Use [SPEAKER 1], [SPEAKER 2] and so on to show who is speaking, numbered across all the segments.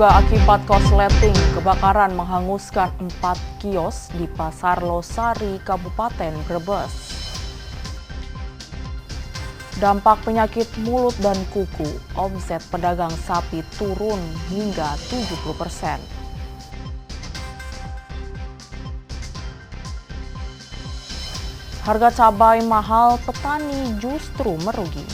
[SPEAKER 1] Diduga akibat korsleting, kebakaran menghanguskan 4 kios di Pasar Losari, Kabupaten Brebes. Dampak penyakit mulut dan kuku, omset pedagang sapi turun hingga 70%. Harga cabai mahal, petani justru merugi.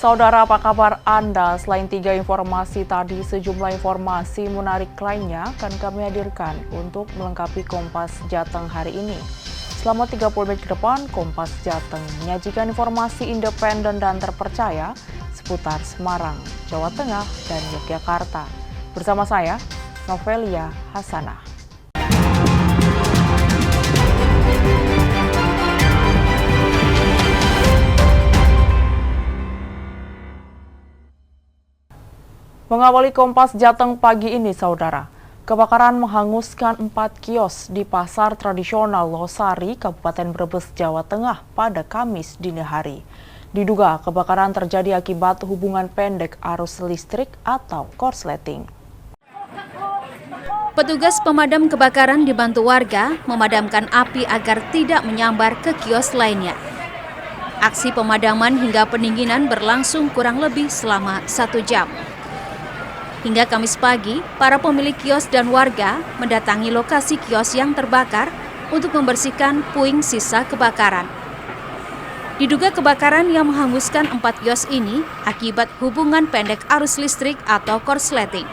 [SPEAKER 1] Saudara, apa kabar Anda? Selain 3 informasi tadi, sejumlah informasi menarik lainnya akan kami hadirkan untuk melengkapi Kompas Jateng hari ini. Selama 30 menit ke depan, Kompas Jateng menyajikan informasi independen dan terpercaya seputar Semarang, Jawa Tengah, dan Yogyakarta. Bersama saya, Novelia Hasanah. Mengawali Kompas Jateng pagi ini, saudara, kebakaran menghanguskan 4 kios di Pasar Tradisional Losari, Kabupaten Brebes, Jawa Tengah pada Kamis dini hari. Diduga kebakaran terjadi akibat hubungan pendek arus listrik atau korsleting.
[SPEAKER 2] Petugas pemadam kebakaran dibantu warga memadamkan api agar tidak menyambar ke kios lainnya. Aksi pemadaman hingga pendinginan berlangsung kurang lebih selama 1 jam. Hingga Kamis pagi, para pemilik kios dan warga mendatangi lokasi kios yang terbakar untuk membersihkan puing sisa kebakaran. Diduga kebakaran yang menghanguskan 4 kios ini akibat hubungan pendek arus listrik atau korsleting.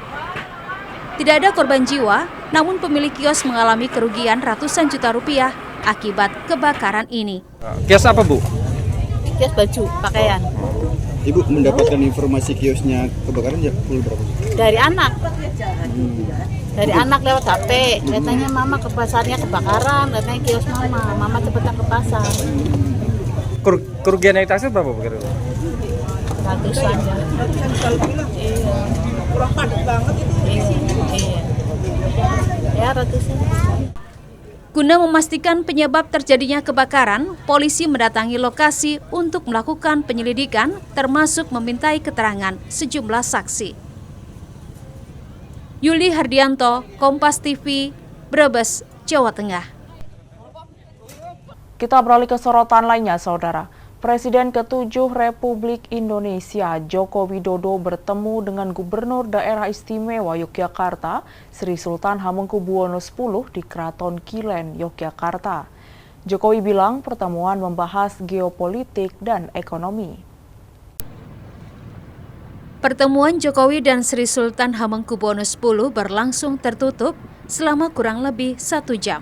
[SPEAKER 2] Tidak ada korban jiwa, namun pemilik kios mengalami kerugian ratusan juta rupiah akibat kebakaran ini.
[SPEAKER 3] Kios apa, Bu?
[SPEAKER 4] Kios baju, pakaian.
[SPEAKER 5] Ibu mendapatkan informasi kiosnya kebakaran pukul berapa?
[SPEAKER 4] Dari anak. Dari anak lewat HP. Katanya mama ke pasarnya kebakaran, katanya kios mama. Mama cepetan ke pasar.
[SPEAKER 3] Kerugian yang ditaksir berapa, Bu?
[SPEAKER 4] Ratusan. Iya. Kurang padat banget itu. Iya. Ya, ratusan.
[SPEAKER 2] Guna memastikan penyebab terjadinya kebakaran, polisi mendatangi lokasi untuk melakukan penyelidikan, termasuk memintai keterangan sejumlah saksi. Yuli Hardianto, Kompas TV, Brebes, Jawa Tengah.
[SPEAKER 1] Kita beralih ke sorotan lainnya, saudara. Presiden ke-7 Republik Indonesia Joko Widodo bertemu dengan Gubernur Daerah Istimewa Yogyakarta Sri Sultan Hamengkubuwono X di Keraton Kilen, Yogyakarta. Jokowi bilang pertemuan membahas geopolitik dan ekonomi.
[SPEAKER 2] Pertemuan Jokowi dan Sri Sultan Hamengkubuwono X berlangsung tertutup selama kurang lebih 1 jam.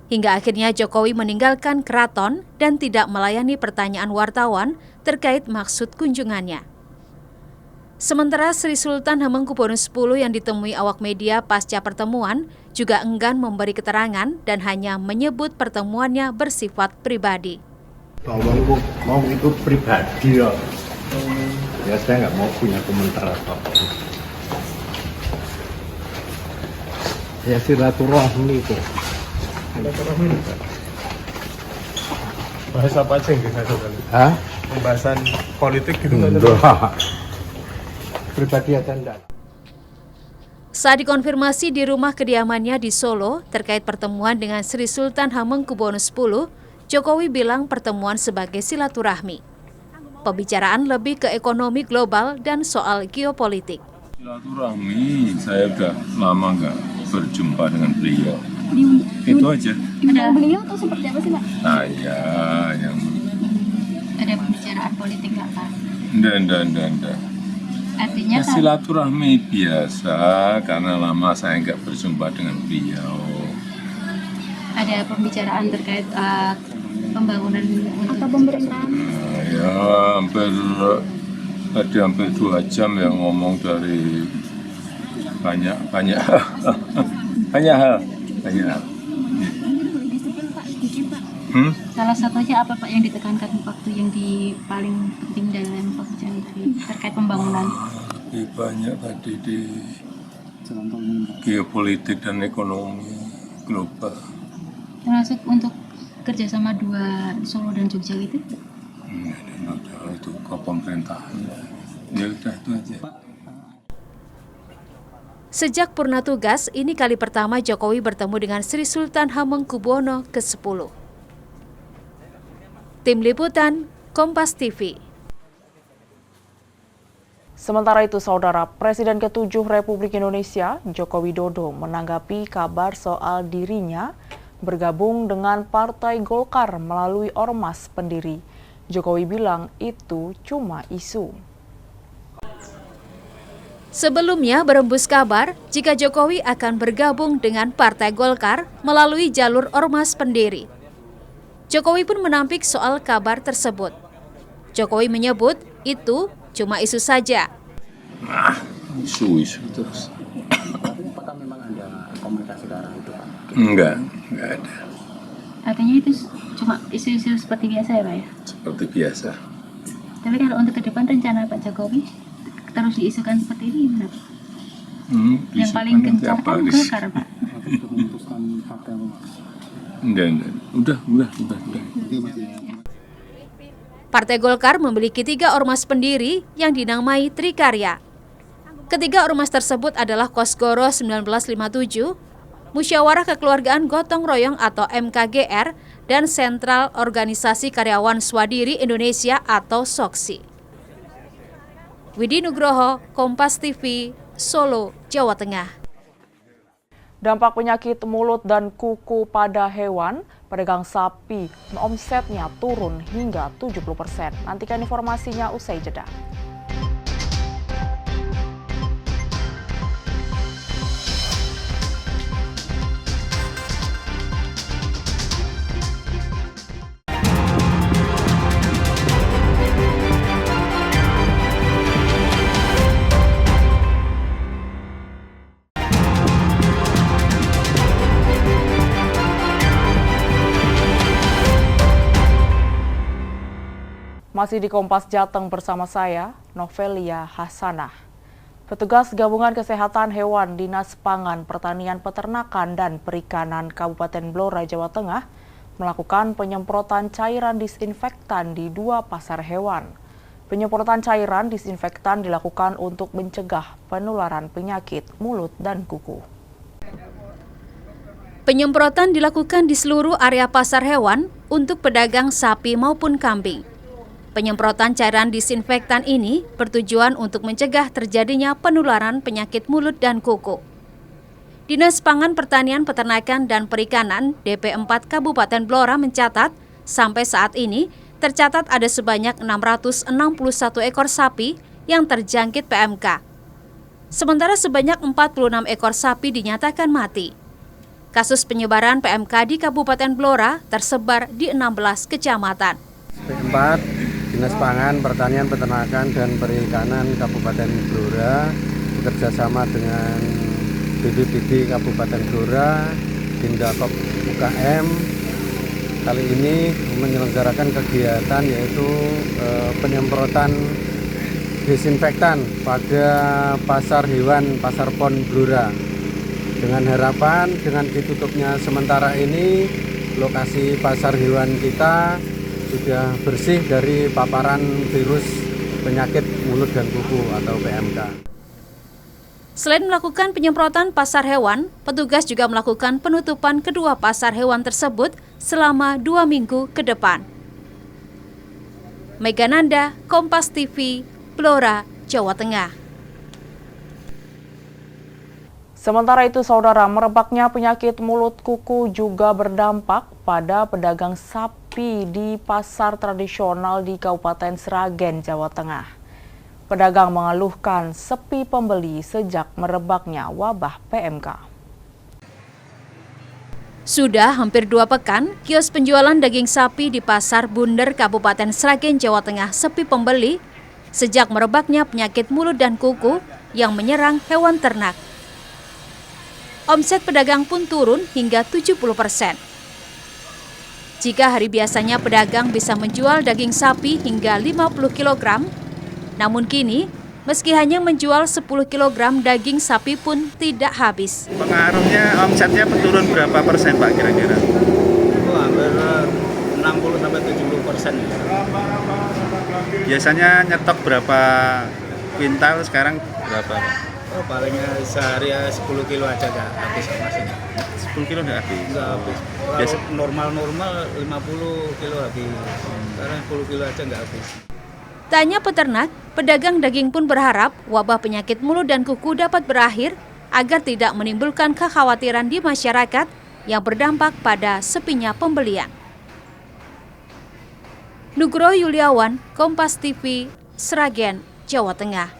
[SPEAKER 2] Hingga akhirnya Jokowi meninggalkan keraton dan tidak melayani pertanyaan wartawan terkait maksud kunjungannya. Sementara Sri Sultan Hamengkubuwono X yang ditemui awak media pasca pertemuan juga enggan memberi keterangan dan hanya menyebut pertemuannya bersifat pribadi.
[SPEAKER 6] Mau itu pribadi ya. Ya saya nggak mau punya komentar apa-apa. Ya silaturahmi itu.
[SPEAKER 7] Bahas apa aja yang bisa kali?
[SPEAKER 6] Hah?
[SPEAKER 7] Pembahasan politik gitu kan?
[SPEAKER 6] Pribadi aja enggak.
[SPEAKER 2] Saat dikonfirmasi di rumah kediamannya di Solo terkait pertemuan dengan Sri Sultan Hamengkubuwono X, Jokowi bilang pertemuan sebagai silaturahmi. Pembicaraan lebih ke ekonomi global dan soal geopolitik.
[SPEAKER 8] Silaturahmi, saya udah lama nggak berjumpa dengan beliau. Itu aja.
[SPEAKER 9] Ada beliau atau seperti apa sih, Pak?
[SPEAKER 8] Saya yang
[SPEAKER 9] Ada pembicaraan politik nggak, Pak?
[SPEAKER 8] Enggak.
[SPEAKER 9] Artinya
[SPEAKER 8] Ya, silaturahmi biasa karena lama saya nggak berjumpa dengan beliau.
[SPEAKER 9] ada pembicaraan terkait pembangunan atau pemerintahan?
[SPEAKER 8] Ya hampir 2 jam yang ngomong dari banyak hal.
[SPEAKER 9] Salah satunya apa, Pak, yang ditekankan waktu yang paling penting dalam pembicaraan itu terkait pembangunan?
[SPEAKER 8] Lebih banyak tadi di geopolitik dan ekonomi global.
[SPEAKER 9] Termasuk untuk kerjasama dua Solo dan Jogja gitu?
[SPEAKER 8] Itu ke pemerintahan. Ya udah itu aja.
[SPEAKER 2] Sejak purna tugas, ini kali pertama Jokowi bertemu dengan Sri Sultan Hamengkubuwono ke-10. Tim Liputan, Kompas TV.
[SPEAKER 1] Sementara itu, Saudara, Presiden ke-7 Republik Indonesia, Joko Widodo, menanggapi kabar soal dirinya bergabung dengan Partai Golkar melalui ormas pendiri. Jokowi bilang itu cuma isu.
[SPEAKER 2] Sebelumnya berembus kabar jika Jokowi akan bergabung dengan Partai Golkar melalui jalur ormas pendiri. Jokowi pun menampik soal kabar tersebut. Jokowi menyebut itu cuma isu saja.
[SPEAKER 8] Isu terus.
[SPEAKER 3] Apakah memang ada komunikasi ke arah itu, Pak?
[SPEAKER 8] Enggak ada.
[SPEAKER 9] Artinya itu cuma isu-isu seperti biasa ya Pak ya?
[SPEAKER 8] Seperti biasa.
[SPEAKER 9] Tapi kalau untuk ke depan rencana Pak Jokowi terus diisukan seperti ini gimana Pak? Yang paling gencar kan Golkar Pak?
[SPEAKER 8] Enggak. Udah.
[SPEAKER 2] Partai Golkar memiliki 3 ormas pendiri yang dinamai Trikarya. Ketiga ormas tersebut adalah Kosgoro 1957, Musyawarah Kekeluargaan Gotong Royong atau MKGR, dan Sentral Organisasi Karyawan Swadiri Indonesia atau SOKSI. Widi Nugroho, Kompas TV, Solo, Jawa Tengah.
[SPEAKER 1] Dampak penyakit mulut dan kuku pada hewan, pedagang sapi omsetnya turun hingga 70%. Nantikan informasinya usai jeda. Masih di Kompas Jateng bersama saya, Novelia Hasanah. Petugas Gabungan Kesehatan Hewan Dinas Pangan, Pertanian, Peternakan, dan Perikanan Kabupaten Blora, Jawa Tengah melakukan penyemprotan cairan disinfektan di 2 pasar hewan. Penyemprotan cairan disinfektan dilakukan untuk mencegah penularan penyakit mulut dan kuku.
[SPEAKER 2] Penyemprotan dilakukan di seluruh area pasar hewan untuk pedagang sapi maupun kambing. Penyemprotan cairan disinfektan ini bertujuan untuk mencegah terjadinya penularan penyakit mulut dan kuku. Dinas Pangan, Pertanian, Peternakan, dan Perikanan DP4 Kabupaten Blora mencatat, sampai saat ini tercatat ada sebanyak 661 ekor sapi yang terjangkit PMK. Sementara sebanyak 46 ekor sapi dinyatakan mati. Kasus penyebaran PMK di Kabupaten Blora tersebar di 16 kecamatan.
[SPEAKER 10] DP4 Dinas Pangan, Pertanian, Peternakan, dan Perikanan Kabupaten Blora bekerjasama dengan BPBD Kabupaten Blora, Dindakop UKM, kali ini menyelenggarakan kegiatan yaitu penyemprotan disinfektan pada pasar hewan Pasar Pon Blora. Dengan harapan dengan ditutupnya sementara ini lokasi pasar hewan kita sudah bersih dari paparan virus penyakit mulut dan kuku atau PMK.
[SPEAKER 2] Selain melakukan penyemprotan pasar hewan, petugas juga melakukan penutupan kedua pasar hewan tersebut selama 2 minggu ke depan. Megananda, Kompas TV, Blora, Jawa Tengah.
[SPEAKER 1] Sementara itu, Saudara, merebaknya penyakit mulut kuku juga berdampak pada pedagang sapi di pasar tradisional di Kabupaten Sragen, Jawa Tengah. Pedagang mengeluhkan sepi pembeli sejak merebaknya wabah PMK.
[SPEAKER 2] Sudah hampir 2 pekan, kios penjualan daging sapi di Pasar Bunder, Kabupaten Sragen, Jawa Tengah sepi pembeli sejak merebaknya penyakit mulut dan kuku yang menyerang hewan ternak. Omset pedagang pun turun hingga 70%. Jika hari biasanya pedagang bisa menjual daging sapi hingga 50 kg, namun kini Meski hanya menjual 10 kg daging sapi pun tidak habis.
[SPEAKER 5] Pengaruhnya omsetnya turun berapa persen Pak kira-kira?
[SPEAKER 3] Hampir 60-70%.
[SPEAKER 5] Biasanya nyetok berapa kuintal, sekarang berapa Pak?
[SPEAKER 3] Oh, palingnya sehari 10 kilo aja nggak habis masnya.
[SPEAKER 5] 10 kilo nggak habis?
[SPEAKER 3] Nggak habis.
[SPEAKER 5] Biasa
[SPEAKER 3] Normal 50 kilo habis. Sekarang 10 kilo aja nggak habis.
[SPEAKER 2] Tak hanya peternak, pedagang daging pun berharap wabah penyakit mulut dan kuku dapat berakhir agar tidak menimbulkan kekhawatiran di masyarakat yang berdampak pada sepinya pembelian. Nugroho Yuliawan, Kompas TV, Sragen, Jawa Tengah.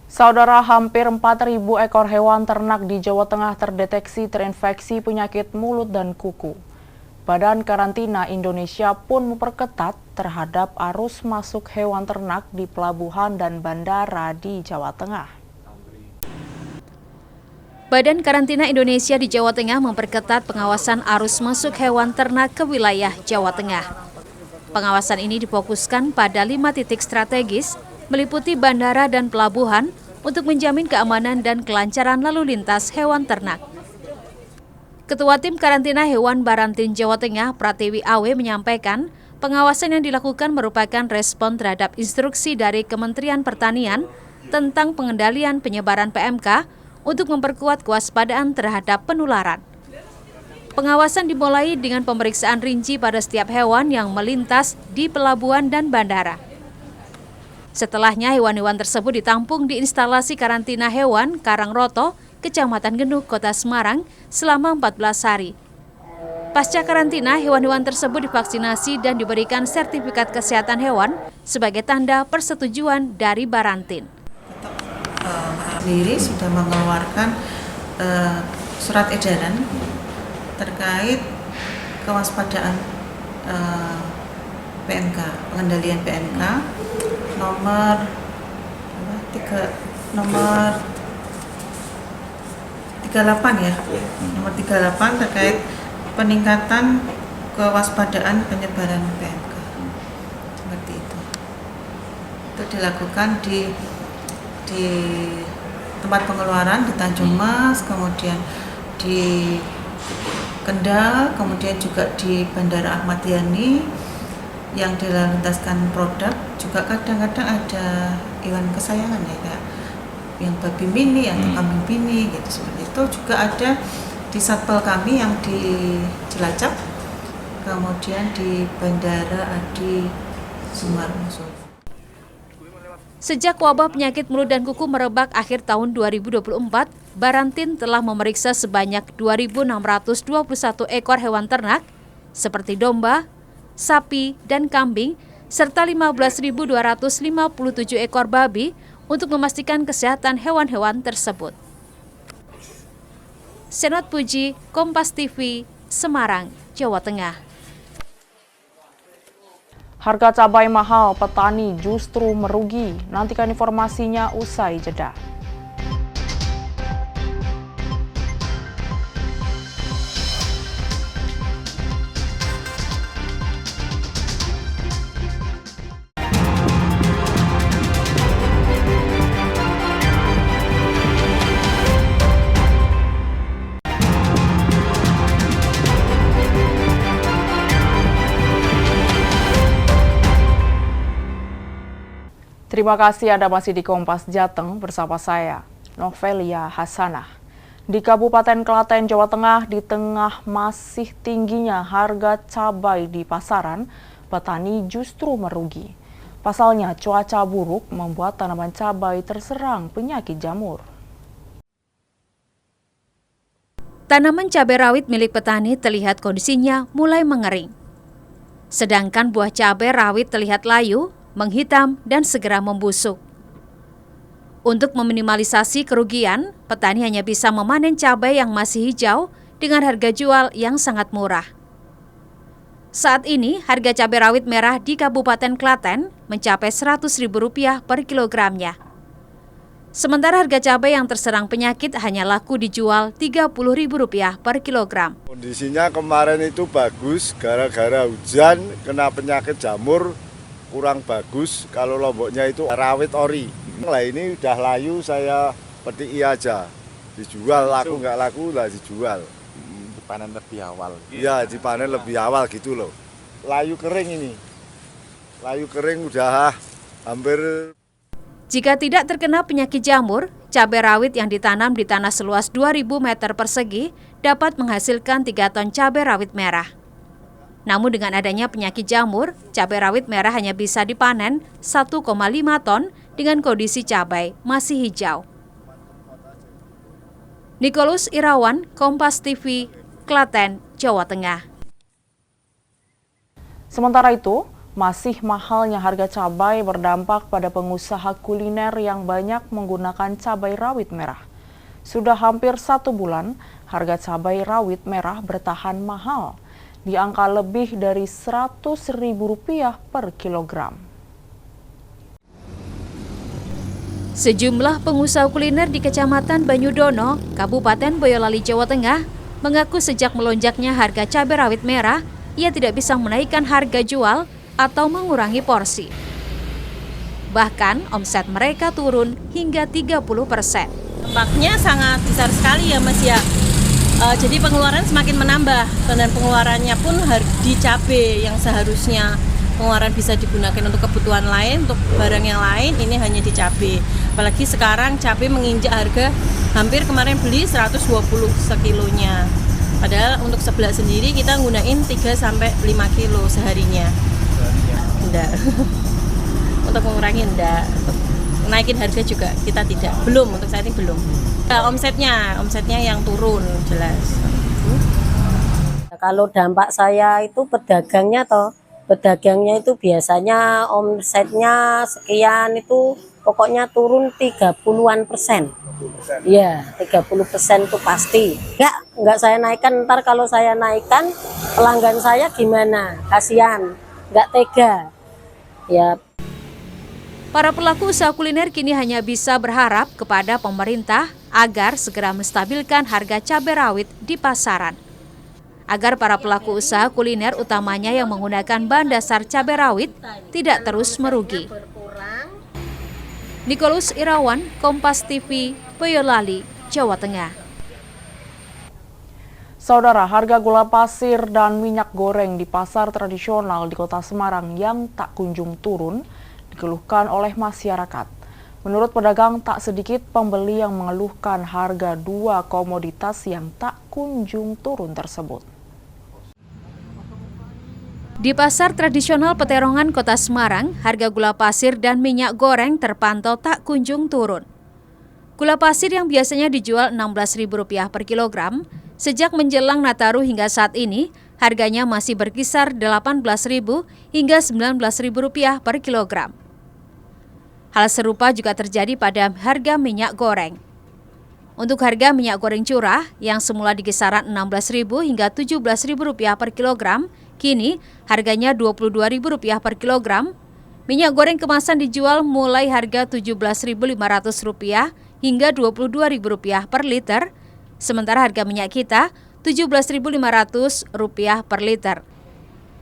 [SPEAKER 1] Saudara, hampir 4.000 ekor hewan ternak di Jawa Tengah terdeteksi terinfeksi penyakit mulut dan kuku. Badan Karantina Indonesia pun memperketat terhadap arus masuk hewan ternak di pelabuhan dan bandara di Jawa Tengah.
[SPEAKER 2] Badan Karantina Indonesia di Jawa Tengah memperketat pengawasan arus masuk hewan ternak ke wilayah Jawa Tengah. Pengawasan ini difokuskan pada 5 titik strategis, meliputi bandara dan pelabuhan, untuk menjamin keamanan dan kelancaran lalu lintas hewan ternak. Ketua Tim Karantina Hewan Barantin Jawa Tengah, Pratiwi Awe, menyampaikan pengawasan yang dilakukan merupakan respon terhadap instruksi dari Kementerian Pertanian tentang pengendalian penyebaran PMK untuk memperkuat kewaspadaan terhadap penularan. Pengawasan dimulai dengan pemeriksaan rinci pada setiap hewan yang melintas di pelabuhan dan bandara. Setelahnya, hewan-hewan tersebut ditampung di instalasi karantina hewan Karangroto, Kecamatan Genuk, Kota Semarang selama 14 hari. Pasca karantina, hewan-hewan tersebut divaksinasi dan diberikan sertifikat kesehatan hewan sebagai tanda persetujuan dari Barantin.
[SPEAKER 11] Sendiri sudah mengeluarkan surat edaran terkait kewaspadaan PMK, pengendalian PMK nomor 38 ya, nomor 38 terkait peningkatan kewaspadaan penyebaran PMK. Seperti itu. Itu dilakukan di tempat pengeluaran di Tanjung Mas, kemudian di Kendal, kemudian juga di Bandara Ahmad Yani yang dilalutaskan produk. Juga kadang-kadang ada hewan kesayangan ya, kayak yang babi mini atau kambing mini gitu, seperti itu. Juga ada di satpol kami yang di Cilacap, kemudian di Bandara Adi Sumarmo.
[SPEAKER 2] Sejak wabah penyakit mulut dan kuku merebak akhir tahun 2024, Barantin telah memeriksa sebanyak 2.621 ekor hewan ternak seperti domba, sapi, dan kambing, serta 15.257 ekor babi untuk memastikan kesehatan hewan-hewan tersebut. Senot Puji, Kompas TV, Semarang, Jawa Tengah.
[SPEAKER 1] Harga cabai mahal, petani justru merugi. Nantikan informasinya usai jeda. Terima kasih Anda masih di Kompas Jateng bersama saya, Novelia Hasanah. Di Kabupaten Klaten, Jawa Tengah, di tengah masih tingginya harga cabai di pasaran, petani justru merugi. Pasalnya, cuaca buruk membuat tanaman cabai terserang penyakit jamur.
[SPEAKER 2] Tanaman cabai rawit milik petani terlihat kondisinya mulai mengering. Sedangkan buah cabai rawit terlihat layu, menghitam, dan segera membusuk. Untuk meminimalisasi kerugian, petani hanya bisa memanen cabai yang masih hijau dengan harga jual yang sangat murah. Saat ini, harga cabai rawit merah di Kabupaten Klaten mencapai Rp100.000 per kilogramnya. Sementara harga cabai yang terserang penyakit hanya laku dijual Rp30.000 per kilogram.
[SPEAKER 12] Kondisinya kemarin itu bagus, gara-gara hujan, kena penyakit jamur, kurang bagus. Kalau lomboknya itu rawit ori. Lah ini udah layu, saya petik aja. Dijual, laku nggak laku lah dijual.
[SPEAKER 5] Dipanen lebih awal.
[SPEAKER 12] Iya, dipanen lebih awal gitu loh. Layu kering ini. Layu kering udah hampir.
[SPEAKER 2] Jika tidak terkena penyakit jamur, cabai rawit yang ditanam di tanah seluas 2.000 meter persegi dapat menghasilkan 3 ton cabai rawit merah. Namun dengan adanya penyakit jamur, cabai rawit merah hanya bisa dipanen 1,5 ton dengan kondisi cabai masih hijau. Nicholas Irawan, Kompas TV, Klaten, Jawa Tengah.
[SPEAKER 1] Sementara itu, masih mahalnya harga cabai berdampak pada pengusaha kuliner yang banyak menggunakan cabai rawit merah. Sudah hampir 1 bulan, harga cabai rawit merah bertahan mahal, di angka lebih dari Rp100.000 per kilogram.
[SPEAKER 2] Sejumlah pengusaha kuliner di Kecamatan Banyudono, Kabupaten Boyolali, Jawa Tengah, mengaku sejak melonjaknya harga cabai rawit merah, ia tidak bisa menaikkan harga jual atau mengurangi porsi. Bahkan omset mereka turun hingga 30%.
[SPEAKER 13] Dampaknya sangat besar sekali ya Mas ya. Jadi pengeluaran semakin menambah dan pengeluarannya pun di cabai yang seharusnya pengeluaran bisa digunakan untuk kebutuhan lain, untuk barang yang lain, ini hanya di cabai. Apalagi sekarang cabai menginjak harga hampir kemarin beli 120 sekilonya. Padahal untuk sebelah sendiri kita gunain 3-5 kilo seharinya. Enggak. Untuk mengurangi enggak. Untuk naikin harga juga kita tidak. Belum, untuk saat ini belum. Omsetnya yang turun jelas.
[SPEAKER 14] Kalau dampak saya itu pedagangnya itu biasanya omsetnya sekian itu pokoknya turun 30-an%. Iya, 30% itu pasti. Enggak saya naikkan, ntar kalau saya naikkan pelanggan saya gimana? Kasihan, enggak tega. Ya.
[SPEAKER 2] Para pelaku usaha kuliner kini hanya bisa berharap kepada pemerintah agar segera menstabilkan harga cabai rawit di pasaran. Agar para pelaku usaha kuliner utamanya yang menggunakan bahan dasar cabai rawit tidak terus merugi. Nicholas Irawan, Kompas TV, Boyolali, Jawa Tengah.
[SPEAKER 1] Saudara, harga gula pasir dan minyak goreng di pasar tradisional di Kota Semarang yang tak kunjung turun dikeluhkan oleh masyarakat. Menurut pedagang, tak sedikit pembeli yang mengeluhkan harga 2 komoditas yang tak kunjung turun tersebut.
[SPEAKER 2] Di pasar tradisional Peterongan, Kota Semarang, harga gula pasir dan minyak goreng terpantau tak kunjung turun. Gula pasir yang biasanya dijual Rp16.000 per kilogram, sejak menjelang Nataru hingga saat ini, harganya masih berkisar Rp18.000 hingga Rp19.000 per kilogram. Hal serupa juga terjadi pada harga minyak goreng. Untuk harga minyak goreng curah yang semula di kisaran Rp16.000 hingga Rp17.000 per kilogram, kini harganya Rp22.000 per kilogram. Minyak goreng kemasan dijual mulai harga Rp17.500 hingga Rp22.000 per liter, sementara harga minyak kita Rp17.500 per liter.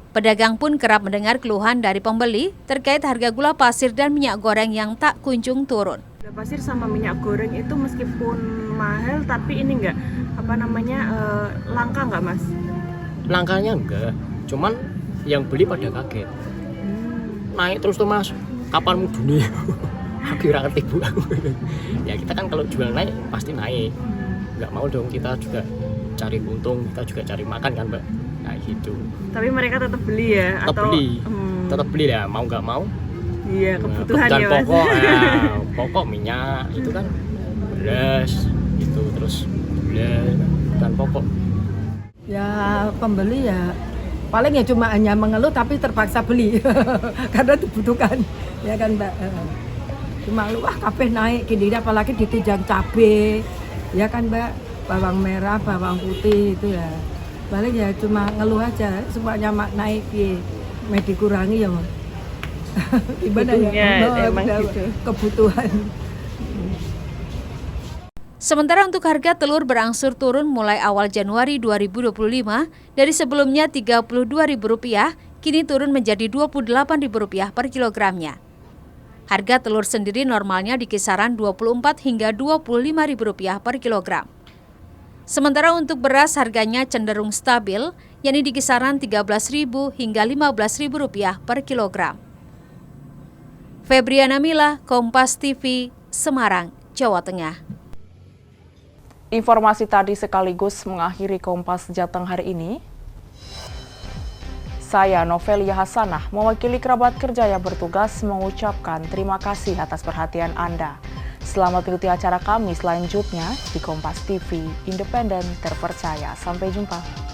[SPEAKER 2] Pedagang pun kerap mendengar keluhan dari pembeli terkait harga gula pasir dan minyak goreng yang tak kunjung turun.
[SPEAKER 15] Gula pasir sama minyak goreng itu meskipun mahal, tapi ini langka nggak Mas?
[SPEAKER 16] Langkanya enggak, cuman yang beli pada kaget. Naik terus tuh Mas, kapan mudune? Aku ora ngerti Bu. Ya kita kan kalau jual naik pasti naik. Enggak mau dong, kita juga cari untung, kita juga cari makan kan Mbak. Nah gitu.
[SPEAKER 15] Tapi mereka tetap beli ya?
[SPEAKER 16] Tetap beli ya, mau nggak mau.
[SPEAKER 15] Iya, kebutuhan ya Mas.
[SPEAKER 16] Pokok, pokok minyak itu kan beras, itu terus gula dan pokok.
[SPEAKER 17] Ya pembeli ya paling ya cuma hanya mengeluh tapi terpaksa beli karena dibutuhkan ya kan Mbak. Cuma wah kabeh naik gini, apalagi ditunjang cabai ya kan Mbak, bawang merah, bawang putih itu ya paling ya cuma ngeluh aja semuanya naik mau dikurangi ya gimana ya emang gitu. Kebutuhan.
[SPEAKER 2] Sementara untuk harga telur berangsur turun mulai awal Januari 2025 dari sebelumnya Rp32.000, kini turun menjadi Rp28.000 per kilogramnya. Harga telur sendiri normalnya di kisaran Rp24 hingga Rp25.000 per kilogram. Sementara untuk beras harganya cenderung stabil, yakni di kisaran Rp13.000 hingga Rp15.000 per kilogram. Febriana Mila, Kompas TV, Semarang, Jawa Tengah.
[SPEAKER 1] Informasi tadi sekaligus mengakhiri Kompas Jateng hari ini. Saya Novelia Hasanah, mewakili kerabat kerja yang bertugas mengucapkan terima kasih atas perhatian Anda. Selamat mengikuti acara kami selanjutnya di Kompas TV, independen, terpercaya. Sampai jumpa.